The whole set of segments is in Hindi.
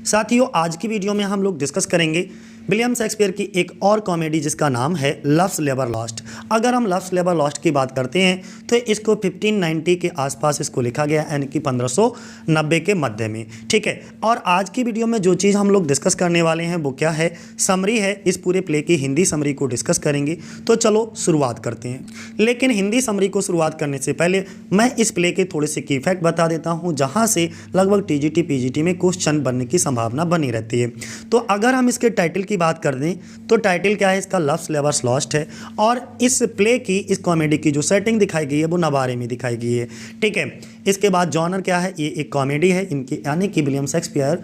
साथियों, आज की वीडियो में हम लोग डिस्कस करेंगे विलियम शेक्सपियर की एक और कॉमेडी जिसका नाम है लव्स लेबर लॉस्ट। अगर हम लव्स लेबर लॉस्ट की बात करते हैं तो इसको 1590 के आसपास इसको लिखा गया, यानी कि 1590 के मध्य में। ठीक है, और आज की वीडियो में जो चीज़ हम लोग डिस्कस करने वाले हैं वो क्या है, समरी है। इस पूरे प्ले की हिंदी समरी को डिस्कस करेंगे। तो चलो शुरुआत करते हैं। लेकिन हिंदी समरी को शुरुआत करने से पहले मैं इस प्ले के थोड़े से की फैक्ट बता देता हूँ, जहाँ से लगभग टीजीटी पीजीटी में क्वेश्चन बनने की संभावना बनी रहती है। तो अगर हम इसके टाइटल की बात कर दें तो टाइटल क्या है इसका, लव्स लेबर लॉस्ट है। और इस प्ले की, इस कॉमेडी की जो सेटिंग दिखाई गई है वो नवारे में दिखाई गई है। ठीक है, इसके बाद जॉनर क्या है, ये एक कॉमेडी है इनकी, यानी कि विलियम शेक्सपियर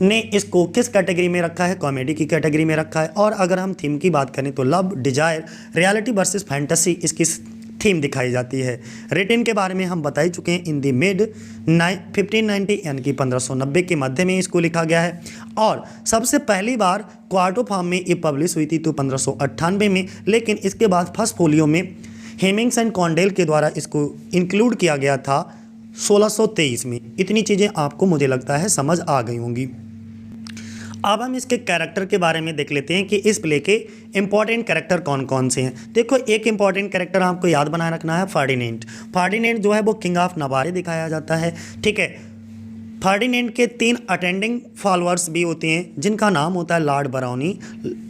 ने इसको किस कैटेगरी में रखा है, कॉमेडी की कैटेगरी में रखा है। और अगर हम थीम की बात करें तो love, desire, reality versus fantasy इसकी थीम दिखाई जाती है। रिटन के बारे में हम बता ही चुके हैं, इन दी मिड 1590 यानी कि 1590 के मध्य में इसको लिखा गया है। और सबसे पहली बार क्वार्टो फॉर्म में ये पब्लिश हुई थी तो 1598 में, लेकिन इसके बाद फर्स्ट फोलियो में हेमिंग्स एंड कॉन्डेल के द्वारा इसको इंक्लूड किया गया था 1623 में। इतनी चीज़ें आपको मुझे लगता है समझ आ गई होंगी। अब हम इसके कैरेक्टर के बारे में देख लेते हैं कि इस प्ले के इंपॉर्टेंट कैरेक्टर कौन कौन से हैं। देखो, एक इंपॉर्टेंट कैरेक्टर आपको याद बनाए रखना है, फर्डिनेंड। फर्डिनेंड जो है वो किंग ऑफ नवारे दिखाया जाता है। ठीक है, फर्डिनेंड के 3 अटेंडिंग फॉलोअर्स भी होते हैं जिनका नाम होता है लॉर्ड बरौनी,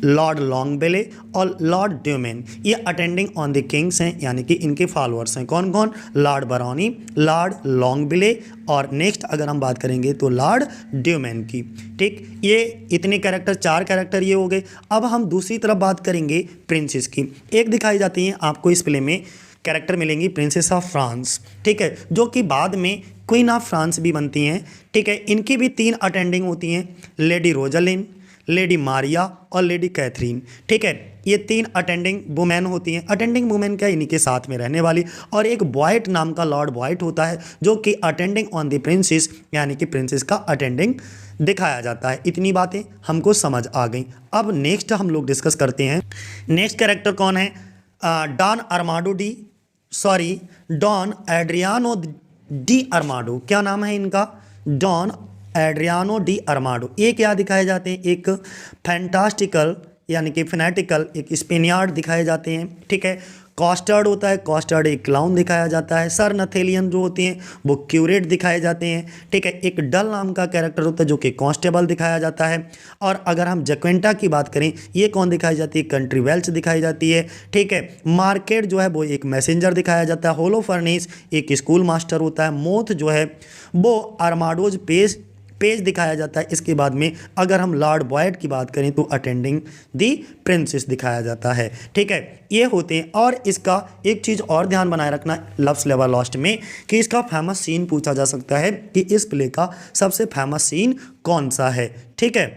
लॉर्ड लॉन्गबेले और लॉर्ड ड्यूमेन। ये अटेंडिंग ऑन द किंग्स हैं, यानी कि इनके फॉलोअर्स हैं। कौन कौन, लॉर्ड बरौनी, लॉर्ड लॉन्गबेले और नेक्स्ट अगर हम बात करेंगे तो लॉर्ड ड्यूमेन की। ठीक, ये इतने कैरेक्टर, 4 कैरेक्टर ये हो गए। अब हम दूसरी तरफ बात करेंगे प्रिंसेस की। एक दिखाई जाती है आपको इस प्ले में कैरेक्टर मिलेंगी प्रिंसेस ऑफ फ्रांस। ठीक है, जो कि बाद में क्वीन ऑफ फ्रांस भी बनती हैं। ठीक है, इनकी भी 3 अटेंडिंग होती हैं, लेडी रोजालिन, लेडी मारिया और लेडी कैथरीन। ठीक है, ये 3 अटेंडिंग वुमेन होती हैं। अटेंडिंग वुमेन क्या, इन्हीं के साथ में रहने वाली। और एक बॉयट नाम का लॉर्ड बॉयट होता है जो कि अटेंडिंग ऑन द प्रिंसेस, यानी कि प्रिंसेस का अटेंडिंग दिखाया जाता है। इतनी बातें हमको समझ आ गई। अब नेक्स्ट हम लोग डिस्कस करते हैं। नेक्स्ट कैरेक्टर कौन है, डॉन एड्रियानो डी अरमाडो। क्या नाम है इनका, डॉन एड्रियानो डी अरमाडो। ये क्या दिखाए जाते हैं, एक फैंटास्टिकल यानी कि फैनेटिकल एक स्पेनियार्ड दिखाए जाते हैं। ठीक है, कॉस्टर्ड होता है, कॉस्टर्ड एक क्लाउन दिखाया जाता है। सर नथेलियन जो होते हैं वो क्यूरेट दिखाए जाते हैं। ठीक है, एक डल नाम का कैरेक्टर होता है जो कि कांस्टेबल दिखाया जाता है। और अगर हम जक्वेंटा की बात करें, ये कौन दिखाई जाती है, कंट्री वेल्च दिखाई जाती है। ठीक है, मार्केट जो है वो एक मैसेंजर दिखाया जाता है। होलो फर्निस एक स्कूल मास्टर होता है। मोथ जो है वो आर्माडोज पेज दिखाया जाता है। इसके बाद में अगर हम लॉर्ड बॉयट की बात करें तो अटेंडिंग दी प्रिंसेस दिखाया जाता है। ठीक है, ये होते हैं। और इसका एक चीज़ और ध्यान बनाए रखना लव्स लेबर लॉस्ट में, कि इसका फेमस सीन पूछा जा सकता है कि इस प्ले का सबसे फेमस सीन कौन सा है। ठीक है,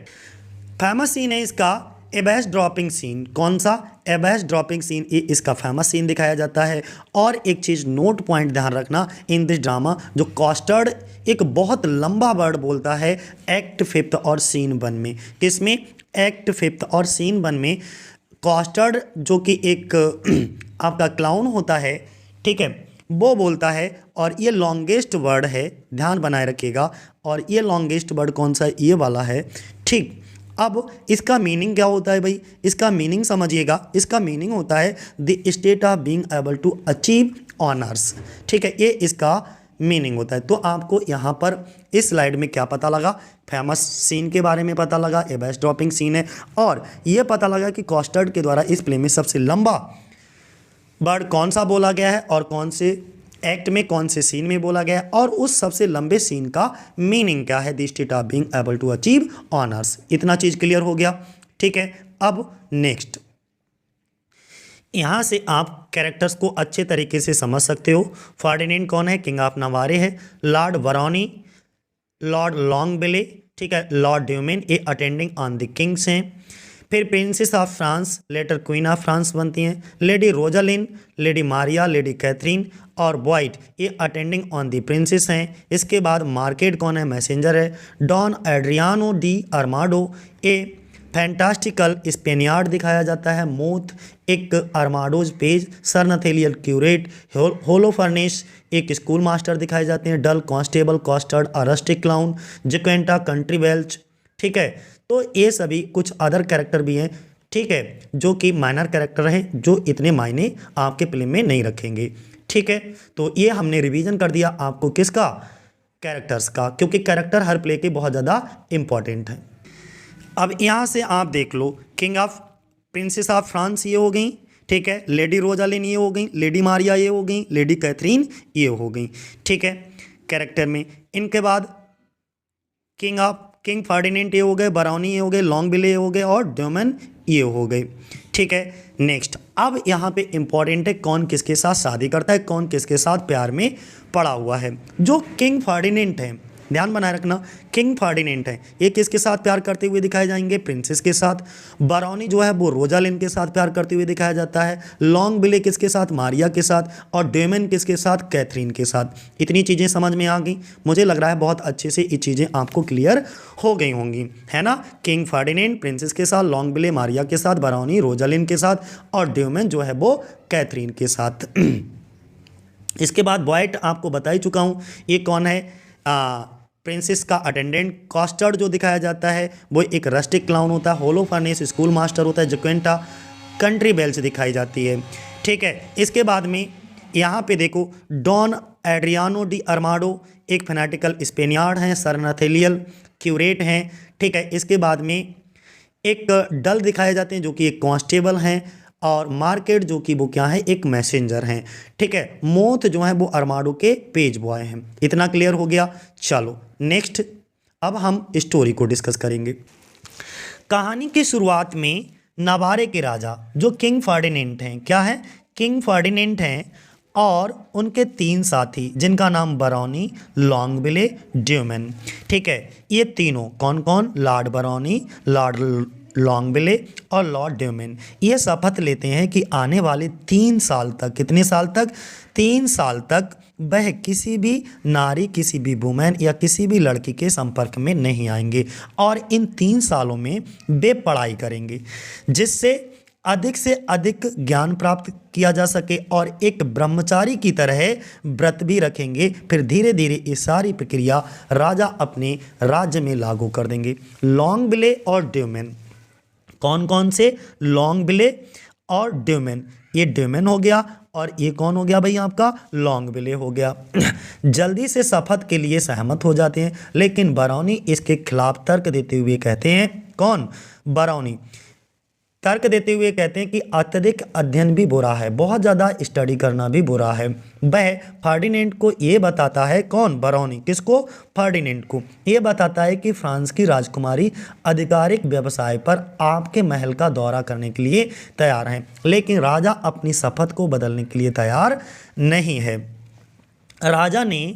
फेमस सीन है इसका एबैस ड्रॉपिंग सीन। कौन सा, एबैस ड्रॉपिंग सीन, ये इसका फेमस सीन दिखाया जाता है। और एक चीज़ नोट पॉइंट ध्यान रखना इन दिस ड्रामा, जो कॉस्टर्ड एक बहुत लंबा वर्ड बोलता है एक्ट 5 और सीन 1 में। किसमें, एक्ट 5 और सीन 1 में कॉस्टर्ड जो कि एक आपका क्लाउन होता है, ठीक है, वो बोलता है। और ये लॉन्गेस्ट वर्ड है, ध्यान बनाए रखिएगा। और ये लॉन्गेस्ट वर्ड कौन सा है, ये वाला है। ठीक, अब इसका मीनिंग क्या होता है भाई, इसका मीनिंग समझिएगा। इसका मीनिंग होता है the state of being able to achieve honours. ठीक है, ये इसका मीनिंग होता है। तो आपको यहाँ पर इस स्लाइड में क्या पता लगा, फेमस सीन के बारे में पता लगा, एबैस ड्रॉपिंग सीन है। और ये पता लगा कि कॉस्टर्ड के द्वारा इस प्ले में सबसे लंबा वर्ड कौन सा बोला गया है और कौन से एक्ट में, कौन से सीन में बोला गया है। और उस सबसे लंबे सीन का मीनिंग क्या है, the state of being able to achieve honours. इतना चीज़ क्लियर हो गया। ठीक है, अब नेक्स्ट यहाँ से आप कैरेक्टर्स को अच्छे तरीके से समझ सकते हो। फर्डिनेंड कौन है, किंग ऑफ नवारे है। लॉर्ड बरौनी, लॉर्ड लॉन्गबेले, ठीक है, लॉर्ड ड्यूमेन, ये अटेंडिंग ऑन द किंग्स हैं। फिर princess of France later queen of France बनती हैं। Lady Rosaline, lady Maria, lady Katherine और बॉयट ये अटेंडिंग ऑन दी प्रिंसेस हैं। इसके बाद मार्केट कौन है, मैसेंजर है। डॉन एड्रियानो डी अरमाडो ये फैंटास्टिकल स्पेनियार्ड दिखाया जाता है, मोथ एक अरमाडोज पेज, सर नथेलियल क्यूरेट, होलोफर्नेस एक स्कूल मास्टर दिखाए जाते हैं, डल कांस्टेबल, कॉस्टर्ड अरस्टिक क्लाउन, जिक्वेंटा कंट्री बेल्च। ठीक है, तो ये सभी कुछ अदर कैरेक्टर भी हैं, ठीक है, जो कि माइनर कैरेक्टर हैं, जो इतने मायने आपके प्ले में नहीं रखेंगे। ठीक है, तो ये हमने रिवीजन कर दिया आपको किसका, कैरेक्टर्स का, क्योंकि कैरेक्टर हर प्ले के बहुत ज़्यादा इंपॉर्टेंट है। अब यहाँ से आप देख लो, king of princess of France ये हो गई, ठीक है, लेडी रोजालिन ये हो गई, लेडी मारिया ये हो गई, लेडी कैथरीन ये हो गई। ठीक है, कैरेक्टर में इनके बाद किंग फर्डिनेंट ये हो गए, बरौनी ये हो गए, लॉन्गविले ये हो गए और ड्यूमन ये हो गए। ठीक है, नेक्स्ट अब यहाँ पे इंपॉर्टेंट है कौन किसके साथ शादी करता है, कौन किसके साथ प्यार में पड़ा हुआ है। जो किंग फर्डिनेंट है, ध्यान बनाए रखना, किंग फर्डिनेंट है, ये किसके साथ प्यार करते हुए दिखाए जाएंगे, प्रिंसेस के साथ। बरौनी जो है वो रोजालिन के साथ प्यार करते हुए दिखाया जाता है, लॉन्गविले किसके साथ, मारिया के साथ, और ड्यूमन किसके साथ, कैथरीन के साथ। इतनी चीज़ें समझ में आ गई, मुझे लग रहा है बहुत अच्छे से ये चीज़ें आपको क्लियर हो गई होंगी, है ना। किंग फर्डिनेंट प्रिंसेस के साथ, लॉन्गविले मारिया के साथ, बरौनी रोजालिन के साथ, और ड्यूमन जो है वो कैथरीन के साथ। इसके बाद बॉयट आपको बता ही चुका हूँ, ये कौन है, प्रिंसेस का अटेंडेंट। कॉस्टर्ड जो दिखाया जाता है वो एक रस्टिक क्लाउन होता है, होलोफर्नेस स्कूल मास्टर होता है, जिक्वेंटा कंट्री बेल्च दिखाई जाती है। ठीक है, इसके बाद में यहाँ पे देखो, डॉन एड्रियानो डी अरमाडो एक फैनाटिकल स्पेनियार्ड हैं, सर नथेलियल क्यूरेट हैं। ठीक है, इसके बाद में एक डल दिखाए जाते हैं जो कि एक कांस्टेबल हैं, और मार्केट जो कि वो क्या है, एक मैसेंजर हैं। ठीक है, मोथ जो है वो अरमाडो के पेज बॉय हैं। इतना क्लियर हो गया। चलो नेक्स्ट, अब हम स्टोरी को डिस्कस करेंगे। कहानी की शुरुआत में नवारे के राजा जो किंग फर्डिनेंट हैं, क्या है, किंग फर्डिनेंट हैं, और उनके 3 साथी जिनका नाम बरौनी, लॉन्गविले, ड्यूमन। ठीक है, ये तीनों कौन कौन, लॉर्ड बरौनी, लॉर्ड लॉन्गविले और लॉर्ड ड्यूमन, ये शपथ लेते हैं कि आने वाले 3 साल तक, कितने साल तक, 3 साल तक वह किसी भी नारी, किसी भी वुमेन या किसी भी लड़की के संपर्क में नहीं आएंगे, और इन 3 सालों में वे पढ़ाई करेंगे जिससे अधिक से अधिक ज्ञान प्राप्त किया जा सके, और एक ब्रह्मचारी की तरह व्रत भी रखेंगे। फिर धीरे धीरे ये सारी प्रक्रिया राजा अपने राज्य में लागू कर देंगे। लॉन्गविले और ड्यूमन, कौन कौन से, लॉन्गविले और ड्यूमन, ये ड्यूमन हो गया, और ये कौन हो गया भाई आपका, लॉन्गविले हो गया। जल्दी से शपथ के लिए सहमत हो जाते हैं, लेकिन बरौनी इसके खिलाफ तर्क देते हुए कहते हैं, कौन, बरौनी तर्क देते हुए कहते हैं कि अत्यधिक अध्ययन भी बुरा है, बहुत ज़्यादा स्टडी करना भी बुरा है। वह फर्डिनेंट को ये बताता है, कौन, बरौनी, किसको, फर्डिनेंट को ये बताता है कि फ्रांस की राजकुमारी आधिकारिक व्यवसाय पर आपके महल का दौरा करने के लिए तैयार हैं, लेकिन राजा अपनी शपथ को बदलने के लिए तैयार नहीं है। राजा ने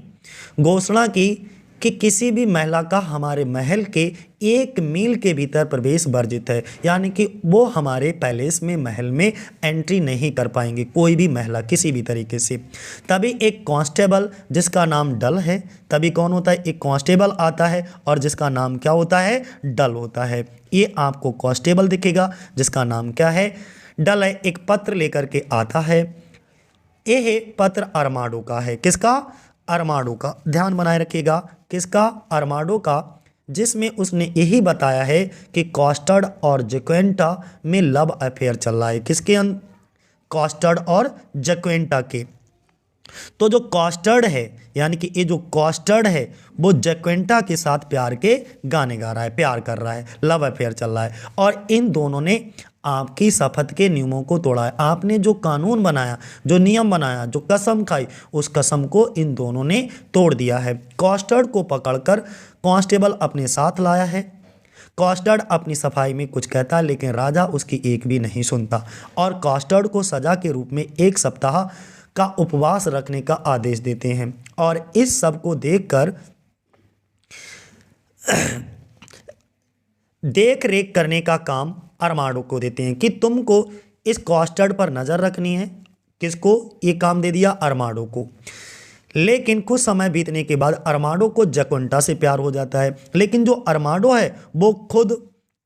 घोषणा की कि किसी भी महिला का हमारे महल के 1 मील के भीतर प्रवेश वर्जित है, यानी कि वो हमारे पैलेस में, महल में एंट्री नहीं कर पाएंगे, कोई भी महिला किसी भी तरीके से। तभी एक कांस्टेबल जिसका नाम डल है, तभी कौन होता है, एक कांस्टेबल आता है, और जिसका नाम क्या होता है, डल होता है। ये आपको कांस्टेबल दिखेगा जिसका नाम क्या है, डल है। एक पत्र लेकर के आता है, यह पत्र अरमाडो का है, किसका, अरमाडो का, ध्यान बनाए रखिएगा, किसका, अरमाडो का, जिसमें उसने यही बताया है कि कॉस्टर्ड और जक्वेंटा में लव अफेयर चल रहा है, किसके, कॉस्टर्ड और जक्वेंटा के। तो जो कॉस्टर्ड है, यानी कि ये जो कॉस्टर्ड है वो जक्वेंटा के साथ प्यार के गाने गा रहा है, प्यार कर रहा है, लव अफेयर चल रहा है, और इन दोनों ने आपकी शपथ के नियमों को तोड़ा है। आपने जो कानून बनाया, जो नियम बनाया, जो कसम खाई, उस कसम को इन दोनों ने तोड़ दिया है। कॉस्टर्ड को पकड़कर कांस्टेबल अपने साथ लाया है। कॉस्टर्ड अपनी सफाई में कुछ कहता है, लेकिन राजा उसकी एक भी नहीं सुनता, और कॉस्टर्ड को सजा के रूप में 1 सप्ताह का उपवास रखने का आदेश देते हैं। और इस सब को देखकर देख रेख करने का काम अरमाडो को देते हैं कि तुमको इस कॉस्टर्ड पर नज़र रखनी है। किसको ये काम दे दिया, अरमाडो को। लेकिन कुछ समय बीतने के बाद अरमाडो को जक्वेंटा से प्यार हो जाता है, लेकिन जो अरमाडो है वो खुद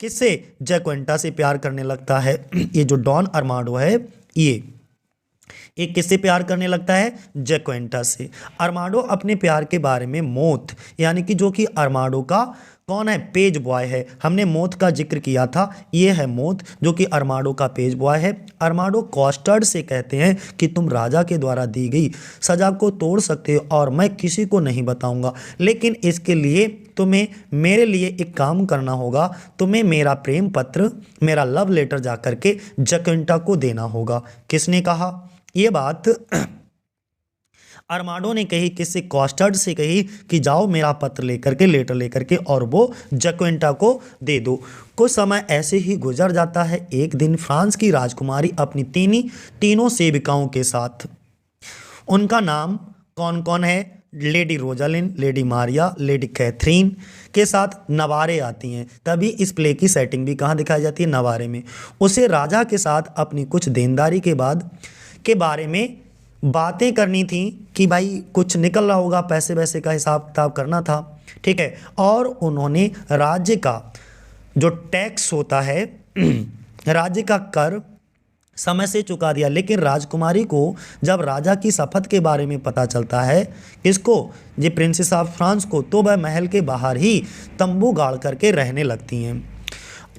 किससे? जैक्वेंटा से प्यार करने लगता है। ये जो डॉन अरमांडो है ये किससे प्यार करने लगता है? जैक्वेंटा से। अरमांडो अपने प्यार के बारे में मोथ, यानी कि जो कि अरमांडो का कौन है? पेज बॉय है। हमने मोथ का जिक्र किया था, ये है मोथ जो कि अरमांडो का पेज बॉय है। अरमांडो कॉस्टर्ड से कहते हैं कि तुम राजा के द्वारा दी गई सजा को तोड़ सकते हो और मैं किसी को नहीं बताऊंगा, लेकिन इसके लिए तुम्हें मेरे लिए एक काम करना होगा। तुम्हें मेरा प्रेम पत्र, मेरा लव लेटर जा करके जैक्वेंटा को देना होगा। किसने कहा ये बात? अरमांडो ने कही। किससे? कॉस्टर्ड से कही कि जाओ मेरा पत्र लेकर के, लेटर लेकर के और वो जैक्वेंटा को दे दो। कुछ समय ऐसे ही गुजर जाता है। एक दिन फ्रांस की राजकुमारी अपनी तीनों सेविकाओं के साथ, उनका नाम कौन कौन है? Lady Rosaline, lady Maria, lady Katherine के साथ नवारे आती हैं। तभी इस प्ले की सेटिंग भी कहाँ दिखाई जाती है? नवारे में। उसे राजा के साथ अपनी कुछ देनदारी के बारे में बातें करनी थी कि भाई कुछ निकल रहा होगा, पैसे वैसे का हिसाब किताब करना था, ठीक है। और उन्होंने राज्य का जो टैक्स होता है राज्य का कर समय से चुका दिया। लेकिन राजकुमारी को जब राजा की शपथ के बारे में पता चलता है, किसको? ये प्रिंसेस ऑफ फ्रांस को, तो वह महल के बाहर ही तंबू गाड़ करके रहने लगती हैं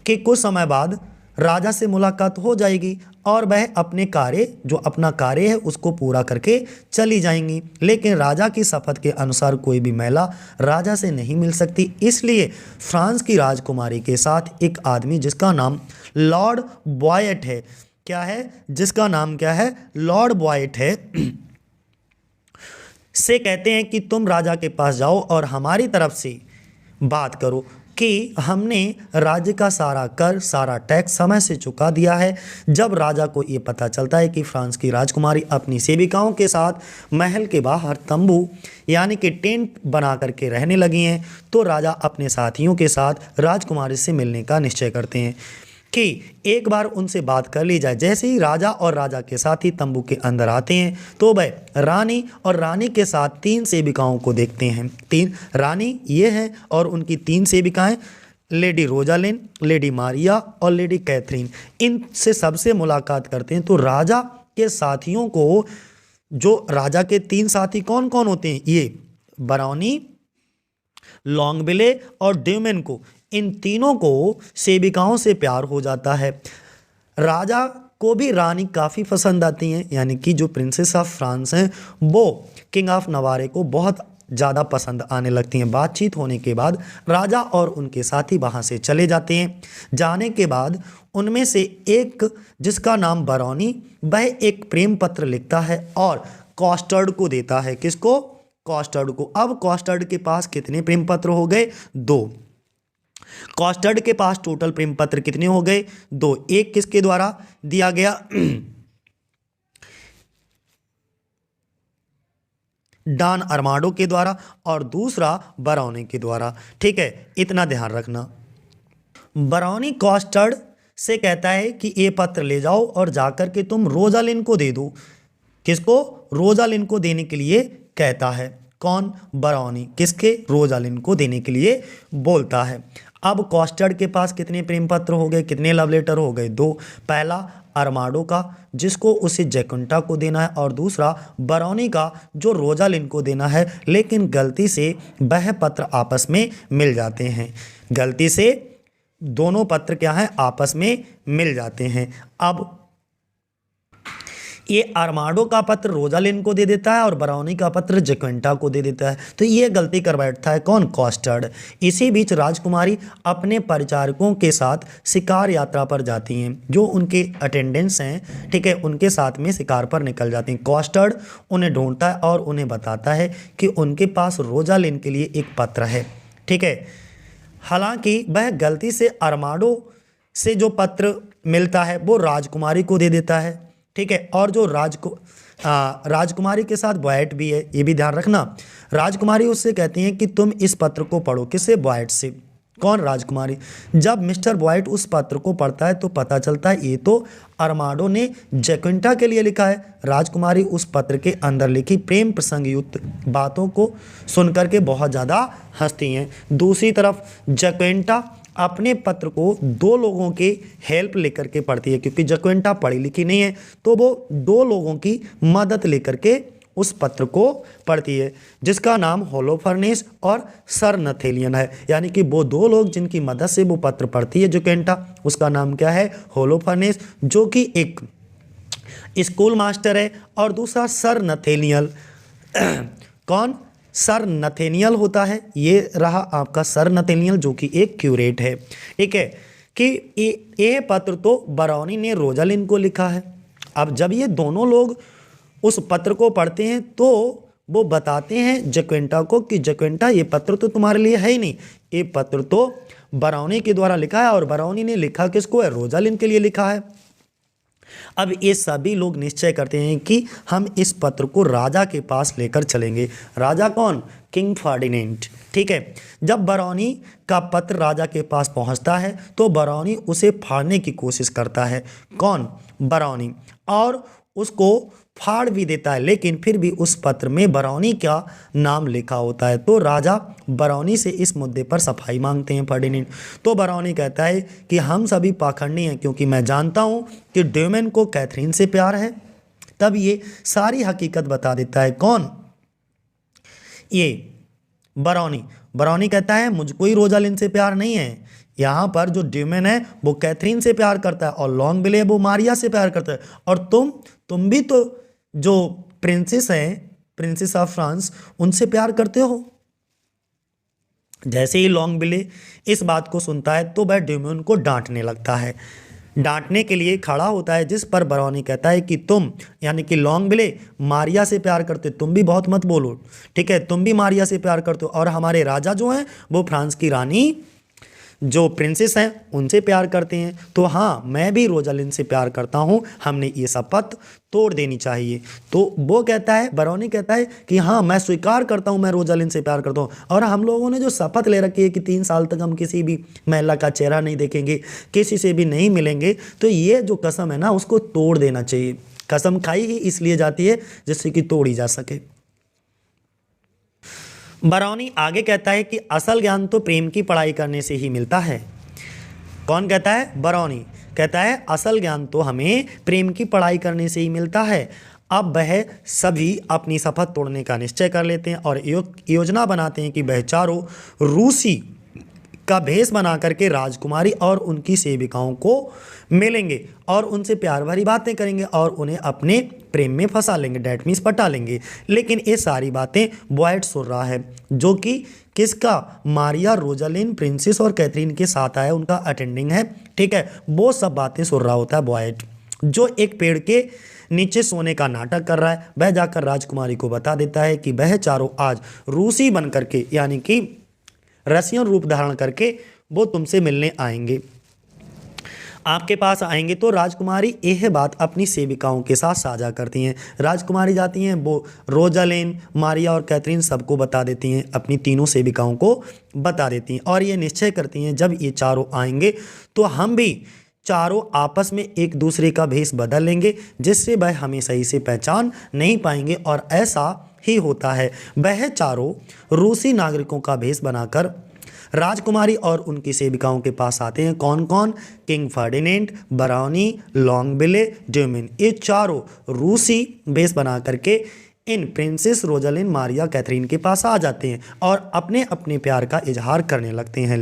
कि कुछ समय बाद राजा से मुलाकात हो जाएगी और वह अपने अपना कार्य है उसको पूरा करके चली जाएंगी। लेकिन राजा की शपथ के अनुसार कोई भी महिला राजा से नहीं मिल सकती, इसलिए फ्रांस की राजकुमारी के साथ एक आदमी जिसका नाम लॉर्ड बॉयट है, क्या है? जिसका नाम क्या है? लॉर्ड बॉयट है, से कहते हैं कि तुम राजा के पास जाओ और हमारी तरफ से बात करो कि हमने राज्य का सारा कर, सारा टैक्स समय से चुका दिया है। जब राजा को ये पता चलता है कि फ्रांस की राजकुमारी अपनी सेविकाओं के साथ महल के बाहर तंबू यानी कि टेंट बना करके रहने लगी हैं, तो राजा अपने साथियों के साथ राजकुमारी से मिलने का निश्चय करते हैं कि एक बार उनसे बात कर ली जाए। जैसे ही राजा और राजा के साथी तंबू के अंदर आते हैं तो वह रानी और रानी के साथ 3 सेविकाओं को देखते हैं। 3 रानी ये हैं और उनकी 3 सेविकाएं, लेडी रोजालिन, लेडी मारिया और लेडी कैथरीन। इनसे सबसे मुलाकात करते हैं। तो राजा के साथियों को, जो राजा के 3 साथी कौन कौन होते हैं? ये बरौनी, लॉन्गविले और ड्यूमेन को, इन तीनों को सेविकाओं से प्यार हो जाता है। राजा को भी रानी काफ़ी पसंद आती हैं, यानी कि जो प्रिंसेस ऑफ फ्रांस हैं वो किंग ऑफ नवारे को बहुत ज़्यादा पसंद आने लगती हैं। बातचीत होने के बाद राजा और उनके साथी वहाँ से चले जाते हैं। जाने के बाद उनमें से एक, जिसका नाम बरौनी, वह एक प्रेम पत्र लिखता है और कॉस्टर्ड को देता है। किसको? कॉस्टर्ड को। अब कॉस्टर्ड के पास कितने प्रेम पत्र हो गए? 2। कॉस्टर्ड के पास टोटल प्रेम पत्र कितने हो गए? 2। एक किसके द्वारा दिया गया? डॉन अरमांडो के द्वारा और दूसरा बरौनी के द्वारा, ठीक है, इतना ध्यान रखना। बरौनी कॉस्टर्ड से कहता है कि ये पत्र ले जाओ और जाकर के तुम रोजालिन को दे दो। किसको? रोजालिन को देने के लिए कहता है। कौन? बरौनी। किसके? रोजालिन को देने के लिए बोलता है। अब कॉस्टर्ड के पास कितने प्रेम पत्र हो गए, कितने लव लेटर हो गए? 2। पहला अरमांडो का, जिसको उसे जैक्वेंटा को देना है, और दूसरा बरौनी का, जो रोजालिन को देना है। लेकिन गलती से वह पत्र आपस में मिल जाते हैं। गलती से दोनों पत्र क्या हैं? आपस में मिल जाते हैं। अब ये अरमांडो का पत्र रोजालिन को दे देता है और बरौनी का पत्र जैक्वेंटा को दे देता है। तो ये गलती कर बैठता है कौन? कॉस्टर्ड। इसी बीच राजकुमारी अपने परिचारकों के साथ शिकार यात्रा पर जाती हैं। जो उनके अटेंडेंट्स हैं, ठीक है, उनके साथ में शिकार पर निकल जाती हैं। कॉस्टर्ड उन्हें ढूंढता है और उन्हें बताता है कि उनके पास रोजालिन के लिए एक पत्र है, ठीक है। हालांकि वह गलती से अरमांडो से जो पत्र मिलता है वो राजकुमारी को दे देता है, ठीक है। और जो राजकुमारी के साथ बॉयट भी है, ये भी ध्यान रखना। राजकुमारी उससे कहती हैं कि तुम इस पत्र को पढ़ो। किससे? बॉयट से। कौन? राजकुमारी। जब मिस्टर बॉयट उस पत्र को पढ़ता है तो पता चलता है ये तो अरमांडो ने जैक्वेंटा के लिए लिखा है। राजकुमारी उस पत्र के अंदर लिखी प्रेम प्रसंग युक्त बातों को सुनकर के बहुत ज़्यादा हंसती हैं। दूसरी तरफ जैक्वेंटा अपने पत्र को दो लोगों की हेल्प लेकर के पढ़ती है, क्योंकि जक्वेंटा पढ़ी लिखी नहीं है तो वो दो लोगों की मदद लेकर के उस पत्र को पढ़ती है, जिसका नाम होलोफर्नेस और सर नथेलियन है। यानी कि वो दो लोग जिनकी मदद से वो पत्र पढ़ती है जक्वेंटा, उसका नाम क्या है? होलोफर्नेस, जो कि एक स्कूल मास्टर है, और दूसरा सर नथेनियल कौन? सर नथेनियल होता है। ये रहा आपका सर नथेनियल, जो कि एक क्यूरेट है। ठीक है, कि ये पत्र तो बरौनी ने रोजालिन को लिखा है। अब जब ये दोनों लोग उस पत्र को पढ़ते हैं तो वो बताते हैं जक्वेंटा को कि जक्वेंटा ये पत्र तो तुम्हारे लिए है ही नहीं, ये पत्र तो बरौनी के द्वारा लिखा है, और बरौनी ने लिखा किसको है? रोजालिन के लिए लिखा है। अब ये सभी लोग निश्चय करते हैं कि हम इस पत्र को राजा के पास लेकर चलेंगे। राजा कौन? King Ferdinand. ठीक है, जब बरौनी का पत्र राजा के पास पहुंचता है तो बरौनी उसे फाड़ने की कोशिश करता है। कौन? बरौनी, और उसको फाड़ भी देता है, लेकिन फिर भी उस पत्र में बरौनी का नाम लिखा होता है। तो राजा बरौनी से इस मुद्दे पर सफाई मांगते हैं फर्डिनेंड। तो बरौनी कहता है कि हम सभी पाखंडी हैं, क्योंकि मैं जानता हूं कि ड्यूमेन को कैथरीन से प्यार है। तब ये सारी हकीकत बता देता है। कौन? ये बरौनी। बरौनी कहता है मुझको ही रोजालिन से प्यार नहीं है, यहाँ पर जो ड्यूमेन है वो कैथरीन से प्यार करता है, और लॉन्गविले वो मारिया से प्यार करता है, और तुम भी तो जो प्रिंसेस हैं, प्रिंसेस ऑफ फ्रांस, उनसे प्यार करते हो। जैसे ही लॉन्गविले इस बात को सुनता है तो वह ड्यूमेन को डांटने लगता है, डांटने के लिए खड़ा होता है, जिस पर बरौनी कहता है कि तुम, यानी कि लॉन्गविले, मारिया से प्यार करते, तुम भी बहुत मत बोलो। ठीक है, तुम भी मारिया से प्यार करते हो, और हमारे राजा जो हैं वो फ्रांस की रानी जो प्रिंसेस हैं उनसे प्यार करते हैं। तो हाँ, मैं भी रोजालिन से प्यार करता हूँ, हमने ये शपथ तोड़ देनी चाहिए। तो वो कहता है, बरौनी कहता है कि हाँ, मैं स्वीकार करता हूँ, मैं रोजालिन से प्यार करता हूँ, और हम लोगों ने जो शपथ ले रखी है कि 3 साल तक हम किसी भी महिला का चेहरा नहीं देखेंगे, किसी से भी नहीं मिलेंगे, तो ये जो कसम है ना, उसको तोड़ देना चाहिए। कसम खाई ही इसलिए जाती है जिससे कि तोड़ी जा सके। बरौनी आगे कहता है कि असल ज्ञान तो प्रेम की पढ़ाई करने से ही मिलता है। कौन कहता है? बरौनी कहता है असल ज्ञान तो हमें प्रेम की पढ़ाई करने से ही मिलता है। अब वह सभी अपनी शपथ तोड़ने का निश्चय कर लेते हैं और योजना बनाते हैं कि वह चारों रूसी का भेष बना करके राजकुमारी और उनकी सेविकाओं को मिलेंगे और उनसे प्यार भरी बातें करेंगे और उन्हें अपने प्रेम में फंसा लेंगे, डैट मीन्स पटा लेंगे। लेकिन ये सारी बातें बॉयड सुन रहा है, जो कि किसका? मारिया, रोजालिन, प्रिंसेस और कैथरीन के साथ आया, उनका अटेंडिंग है। ठीक है, वो सब बातें सुन रहा होता है बॉयड, जो एक पेड़ के नीचे सोने का नाटक कर रहा है। वह जाकर राजकुमारी को बता देता है कि वह चारों आज रूसी बन करके, यानी कि रसियन रूप धारण करके वो तुमसे मिलने आएंगे, आपके पास आएंगे। तो राजकुमारी यह बात अपनी सेविकाओं के साथ साझा करती हैं। राजकुमारी जाती हैं, वो रोजालिन, मारिया और कैथरीन सबको बता देती हैं, अपनी तीनों सेविकाओं को बता देती हैं, और ये निश्चय करती हैं जब ये चारों आएंगे तो हम भी चारों आपस में एक दूसरे का भेष बदल लेंगे, जिससे वह हमें सही से पहचान नहीं पाएंगे। और ऐसा ही होता है। वह चारों रूसी नागरिकों का भेष बनाकर राजकुमारी और उनकी सेविकाओं के पास आते हैं। कौन कौन? किंग फर्डिनेंड, बरौनी, लॉन्गविले, ड्यूमेन, ये चारों रूसी भेष बना करके इन प्रिंसेस रोजालिन, मारिया, कैथरीन के पास आ जाते हैं और अपने अपने प्यार का इजहार करने लगते हैं।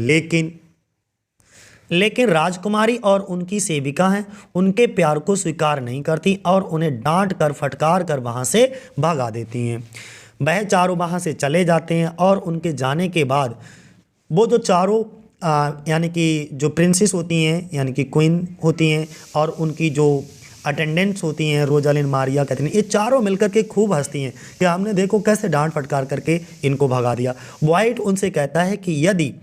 लेकिन राजकुमारी और उनकी सेविका हैं, उनके प्यार को स्वीकार नहीं करती और उन्हें डांट कर, फटकार कर वहाँ से भगा देती हैं। वह चारों वहाँ से चले जाते हैं और उनके जाने के बाद वो जो चारों यानी कि जो प्रिंसेस होती हैं, यानी कि क्वीन होती हैं, और उनकी जो अटेंडेंट्स होती हैं, रोजालिन, मारिया, कैथरीन, ये चारों मिलकर के खूब हंसती हैं कि हमने देखो कैसे डांट फटकार करके इनको भगा दिया। वाइट उनसे कहता है कि यदि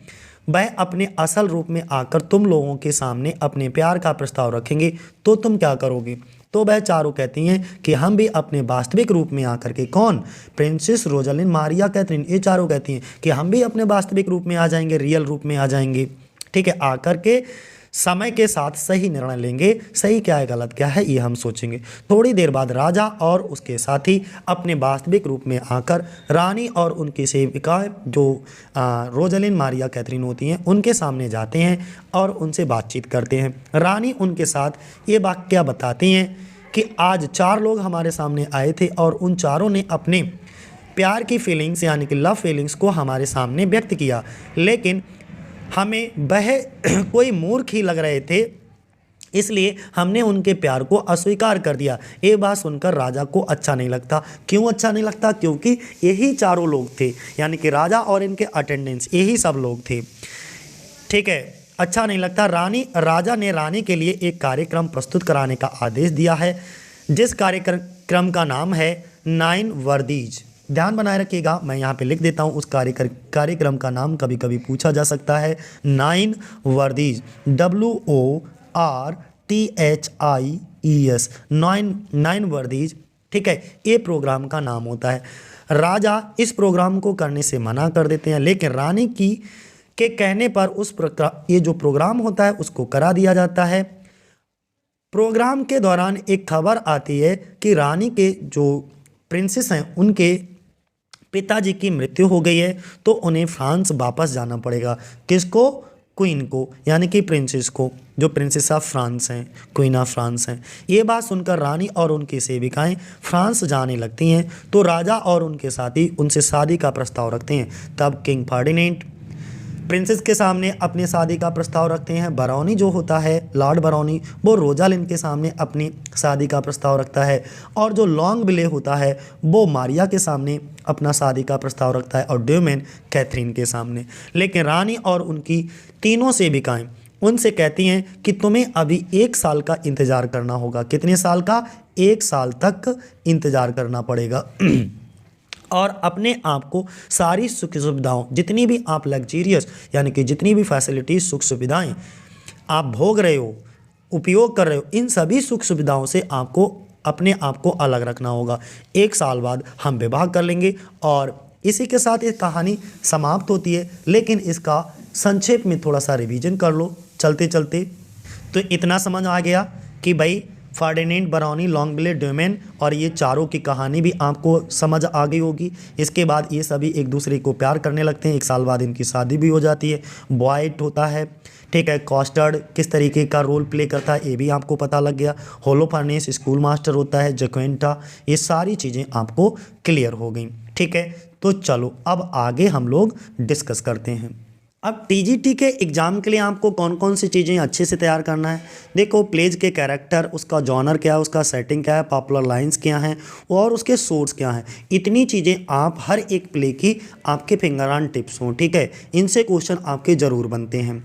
वह अपने असल रूप में आकर तुम लोगों के सामने अपने प्यार का प्रस्ताव रखेंगे तो तुम क्या करोगे? तो वह चारों कहती हैं कि हम भी अपने वास्तविक रूप में आकर के, कौन? प्रिंसेस रोजालिन, मारिया, कैथरीन, ये चारों कहती हैं कि हम भी अपने वास्तविक रूप में आ जाएंगे, रियल रूप में आ जाएंगे। ठीक है, आकर के समय के साथ सही निर्णय लेंगे, सही क्या है गलत क्या है ये हम सोचेंगे। थोड़ी देर बाद राजा और उसके साथी अपने वास्तविक रूप में आकर रानी और उनकी सेविकाएं जो रोजालिन मारिया कैथरीन होती हैं उनके सामने जाते हैं और उनसे बातचीत करते हैं। रानी उनके साथ ये वाकया बताती हैं कि आज 4 लोग हमारे सामने आए थे और उन चारों ने अपने प्यार की फीलिंग्स यानी कि लव फीलिंग्स को हमारे सामने व्यक्त किया, लेकिन हमें वह कोई मूर्ख ही लग रहे थे, इसलिए हमने उनके प्यार को अस्वीकार कर दिया। ये बात सुनकर राजा को अच्छा नहीं लगता। क्यों अच्छा नहीं लगता? क्योंकि यही चारों लोग थे, यानी कि राजा और इनके अटेंडेंट्स यही सब लोग थे। ठीक है, अच्छा नहीं लगता। राजा ने रानी के लिए एक कार्यक्रम प्रस्तुत कराने का आदेश दिया है, जिस कार्यक्रम का नाम है 9 वर्दीज। ध्यान बनाए रखिएगा, मैं यहाँ पे लिख देता हूँ। उस कार्यक्रम का नाम कभी कभी पूछा जा सकता है 9 वर्दीज, WORTHIES, 9 वर्दीज। ठीक है, ये प्रोग्राम का नाम होता है। राजा इस प्रोग्राम को करने से मना कर देते हैं, लेकिन रानी के कहने पर ये जो प्रोग्राम होता है उसको करा दिया जाता है। प्रोग्राम के दौरान एक खबर आती है कि रानी के जो प्रिंसेस हैं उनके पिताजी की मृत्यु हो गई है, तो उन्हें फ्रांस वापस जाना पड़ेगा। किसको? क्वीन को, यानी कि प्रिंसेस को, जो प्रिंसेस ऑफ फ्रांस हैं, क्वीन ऑफ फ्रांस हैं। ये बात सुनकर रानी और उनकी सेविकाएं फ्रांस जाने लगती हैं, तो राजा और उनके साथी उनसे शादी का प्रस्ताव रखते हैं। तब किंग फर्डिनेंड प्रिंसेस के सामने अपनी शादी का प्रस्ताव रखते हैं। बरौनी जो होता है, लॉर्ड बरौनी, वो रोजालिन के सामने अपनी शादी का प्रस्ताव रखता है, और जो लॉन्गविले होता है वो मारिया के सामने अपना शादी का प्रस्ताव रखता है, और ड्यूमेन कैथरीन के सामने। लेकिन रानी और उनकी तीनों सेविकाएं उनसे कहती हैं कि तुम्हें अभी 1 साल का इंतज़ार करना होगा। कितने साल का? 1 साल तक इंतज़ार करना पड़ेगा। और अपने आप को सारी सुख सुविधाओं, जितनी भी आप लग्जीरियस यानी कि जितनी भी फैसिलिटीज़, सुख सुविधाएं आप भोग रहे हो, उपयोग कर रहे हो, इन सभी सुख सुविधाओं से आपको अपने आप को अलग रखना होगा। 1 साल बाद हम विवाह कर लेंगे। और इसी के साथ ये कहानी समाप्त होती है, लेकिन इसका संक्षेप में थोड़ा सा रिवीजन कर लो चलते चलते। तो इतना समझ आ गया कि भाई फर्डिनेंड, बरौनी, लॉन्गविले, ड्यूमेन और ये चारों की कहानी भी आपको समझ आ गई होगी। इसके बाद ये सभी एक दूसरे को प्यार करने लगते हैं। 1 साल बाद इनकी शादी भी हो जाती है। बॉयट होता है, ठीक है। कॉस्टर्ड किस तरीके का रोल प्ले करता है ये भी आपको पता लग गया। होलोफर्नेस स्कूल मास्टर होता है, जक्वेंटा, ये सारी चीज़ें आपको क्लियर हो गई। ठीक है, तो चलो अब आगे हम लोग डिस्कस करते हैं। अब टीजीटी के एग्ज़ाम के लिए आपको कौन कौन सी चीज़ें अच्छे से तैयार करना है। देखो, प्लेज के कैरेक्टर, उसका जॉनर क्या है, उसका सेटिंग क्या है, पॉपुलर लाइंस क्या हैं और उसके सोर्स क्या हैं। इतनी चीज़ें आप हर एक प्ले की आपके फिंगर ऑन टिप्स हों। ठीक है, इनसे क्वेश्चन आपके ज़रूर बनते हैं।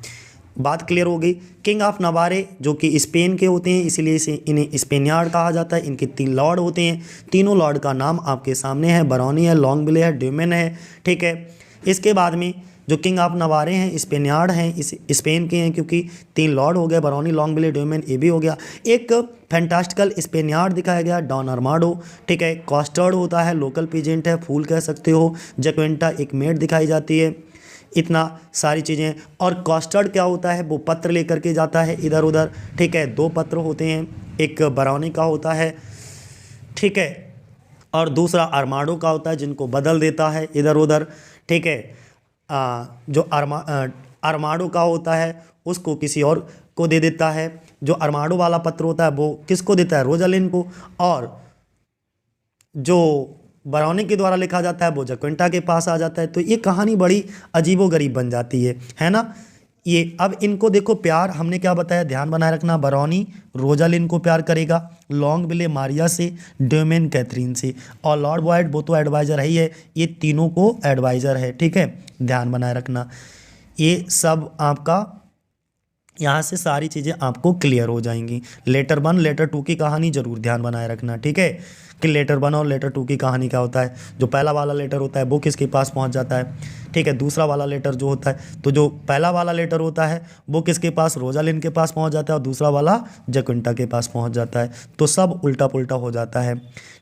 बात क्लियर हो गई। किंग ऑफ नवारे जो कि स्पेन के होते हैं, इसलिए इन्हें स्पेनियार्ड कहा जाता है। इनके 3 लॉर्ड होते हैं। तीनों लॉर्ड का नाम आपके सामने है, बरौनी है, लॉन्गविले है, ड्यूमेन है। ठीक है, इसके बाद में जो किंग ऑफ नवारे हैं स्पेनियार्ड हैं, इस स्पेन के हैं, क्योंकि 3 लॉर्ड हो गए, बरौनी, लॉन्गविले, ड्यूमेन, ये भी हो गया। एक फैंटास्टिकल स्पेनियार्ड दिखाया गया, डॉन अर्माडो। ठीक है, कॉस्टर्ड होता है, लोकल पीजेंट है, फूल कह सकते हो। जक्वेंटा एक मेड दिखाई जाती है। इतना सारी चीज़ें। और कॉस्टर्ड क्या होता है, वो पत्र लेकर के जाता है इधर उधर। ठीक है, 2 पत्र होते हैं, एक बरौनी का होता है, ठीक है, और दूसरा अर्माडो का होता है, जिनको बदल देता है इधर उधर। ठीक है, जो अर्माडो का होता है उसको किसी और को दे देता है। जो अर्माडो वाला पत्र होता है वो किसको देता है, रोजालिन को। और जो बरौनी के द्वारा लिखा जाता है वो जक्वेंटा के पास आ जाता है। तो ये कहानी बड़ी अजीबोगरीब बन जाती है ना। ये अब इनको देखो, प्यार हमने क्या बताया, ध्यान बनाए रखना। बरौनी रोजालिन को प्यार करेगा, लॉन्गविले मारिया से, ड्यूमेन कैथरीन से, और लॉर्ड बॉयड वो तो एडवाइज़र है ही है, ये तीनों को एडवाइज़र है। ठीक है, ध्यान बनाए रखना। ये सब आपका यहाँ से सारी चीज़ें आपको क्लियर हो जाएंगी। लेटर 1 लेटर 2 की कहानी जरूर ध्यान बनाए रखना। ठीक है, कि लेटर 1 और लेटर 2 की कहानी क्या होता है। जो पहला वाला लेटर होता है वो किसके पास पहुँच जाता है। ठीक है, दूसरा वाला लेटर जो होता है, तो जो पहला वाला लेटर होता है वो किसके पास, रोजालिन के पास पहुँच जाता है, और दूसरा वाला जक्वेंटा के पास पहुँच जाता है। तो सब उल्टा पुल्टा हो जाता है।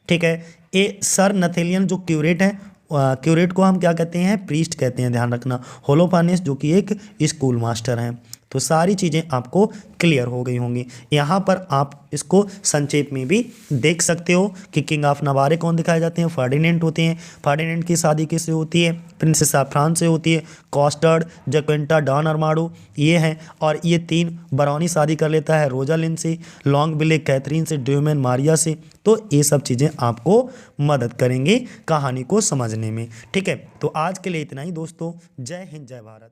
ठीक है, ये सर नथेलियन जो क्यूरेट हैं, क्यूरेट को हम क्या कहते हैं, प्रीस्ट कहते हैं, ध्यान रखना। होलोफर्नेस जो कि एक स्कूल मास्टर हैं। तो सारी चीज़ें आपको क्लियर हो गई होंगी। यहाँ पर आप इसको संक्षेप में भी देख सकते हो कि किंग ऑफ नवारे कौन दिखाए जाते हैं, फर्डिनेंट होते हैं। फर्डिनेंट की शादी किससे होती है, प्रिंसेस ऑफ फ्रांस से होती है। कॉस्टर्ड, जक्वेंटा, डॉन अरमाडो ये हैं, और ये 3 बरौनी शादी कर लेता है रोजालिंड से, लॉन्ग बिले कैथरीन से, ड्यूमेन मारिया से। तो ये सब चीज़ें आपको मदद करेंगी कहानी को समझने में। ठीक है, तो आज के लिए इतना ही दोस्तों। जय हिंद, जय भारत।